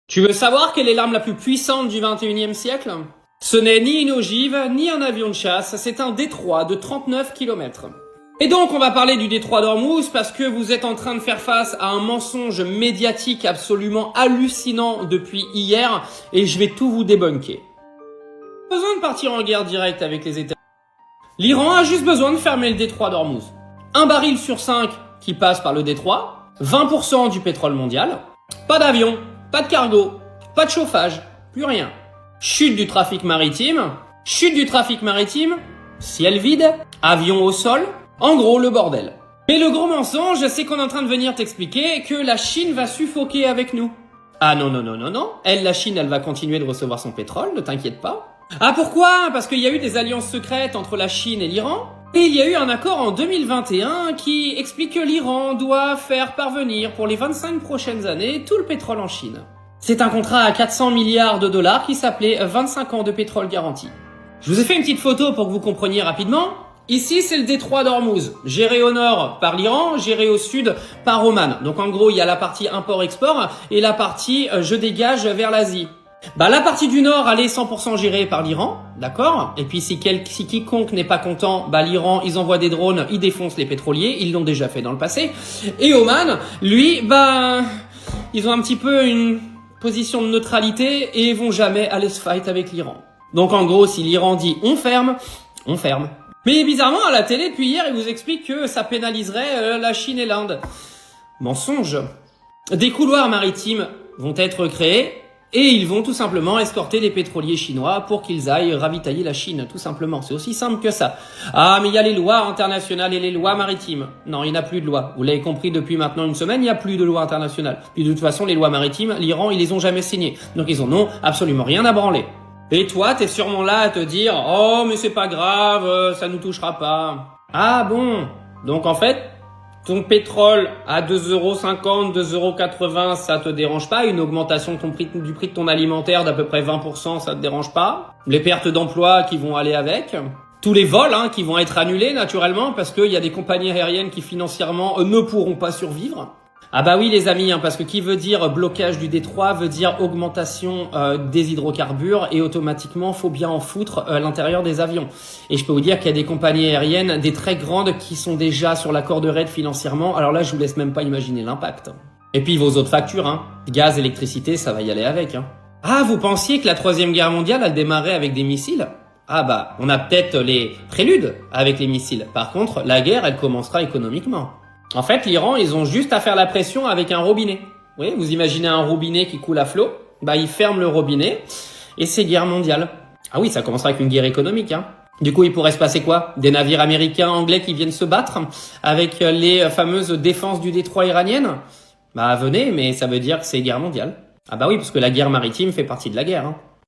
Tu veux savoir quelle est l'arme la plus puissante du 21e siècle? Ce n'est ni une ogive, ni un avion de chasse, c'est un détroit de 39 km. Et donc on va parler du détroit d'Ormuz parce que vous êtes en train de faire face à un mensonge médiatique absolument hallucinant depuis hier et je vais tout vous débunker. Pas besoin de partir en guerre directe avec les États-Unis. L'Iran a juste besoin de fermer le détroit d'Ormuz. Un baril sur 5 qui passe par le détroit, 20% du pétrole mondial, pas d'avion, pas de cargo, pas de chauffage, plus rien. Chute du trafic maritime, ciel vide, avion au sol, en gros le bordel. Mais le gros mensonge, c'est qu'on est en train de venir t'expliquer que la Chine va suffoquer avec nous. Ah non, la Chine, elle va continuer de recevoir son pétrole, ne t'inquiète pas. Ah pourquoi? Parce qu'il y a eu des alliances secrètes entre la Chine et l'Iran. Et il y a eu un accord en 2021 qui explique que l'Iran doit faire parvenir pour les 25 prochaines années tout le pétrole en Chine. C'est un contrat à 400 milliards de dollars qui s'appelait 25 ans de pétrole garanti. Je vous ai fait une petite photo pour que vous compreniez rapidement. Ici, c'est le détroit d'Ormuz, géré au nord par l'Iran, géré au sud par Oman. Donc en gros, il y a la partie import-export et la partie je dégage vers l'Asie. La partie du nord, elle est 100% gérée par l'Iran, d'accord? Et puis si quiconque n'est pas content, l'Iran, ils envoient des drones, ils défoncent les pétroliers, ils l'ont déjà fait dans le passé. Et Oman, lui, ils ont un petit peu une position de neutralité et ils vont jamais aller se fight avec l'Iran. Donc en gros, si l'Iran dit on ferme, on ferme. Mais bizarrement, à la télé, depuis hier, ils vous expliquent que ça pénaliserait la Chine et l'Inde. Mensonge. Des couloirs maritimes vont être créés et ils vont tout simplement escorter les pétroliers chinois pour qu'ils aillent ravitailler la Chine, tout simplement. C'est aussi simple que ça. Ah, mais il y a les lois internationales et les lois maritimes. Non, il n'y en a plus de lois. Vous l'avez compris depuis maintenant une semaine, il n'y a plus de lois internationales. Puis de toute façon, les lois maritimes, l'Iran, ils les ont jamais signées. Donc ils en ont absolument rien à branler. Et toi, t'es sûrement là à te dire « Oh, mais c'est pas grave, ça nous touchera pas. » Ah bon? Donc en fait, ton pétrole à 2,50 €, 2,80 €, ça te dérange pas? Une augmentation du prix de ton alimentaire d'à peu près 20%, ça te dérange pas? Les pertes d'emploi qui vont aller avec? Tous les vols qui vont être annulés naturellement parce qu'il y a des compagnies aériennes qui financièrement ne pourront pas survivre? Ah bah oui les amis, parce que qui veut dire blocage du détroit veut dire augmentation des hydrocarbures et automatiquement faut bien en foutre l'intérieur des avions. Et je peux vous dire qu'il y a des compagnies aériennes, des très grandes, qui sont déjà sur la corde raide financièrement. Alors là je vous laisse même pas imaginer l'impact. Et puis vos autres factures, gaz, électricité, ça va y aller avec. Ah vous pensiez que la 3e guerre mondiale elle démarrait avec des missiles? Ah on a peut-être les préludes avec les missiles. Par contre la guerre elle commencera économiquement. En fait, l'Iran, ils ont juste à faire la pression avec un robinet. Oui, vous imaginez un robinet qui coule à flot, ils ferment le robinet et c'est guerre mondiale. Ah oui, ça commencera avec une guerre économique. Du coup, il pourrait se passer quoi? Des navires américains, anglais qui viennent se battre avec les fameuses défenses du détroit iraniennes? Venez, mais ça veut dire que c'est guerre mondiale. Ah oui, parce que la guerre maritime fait partie de la guerre.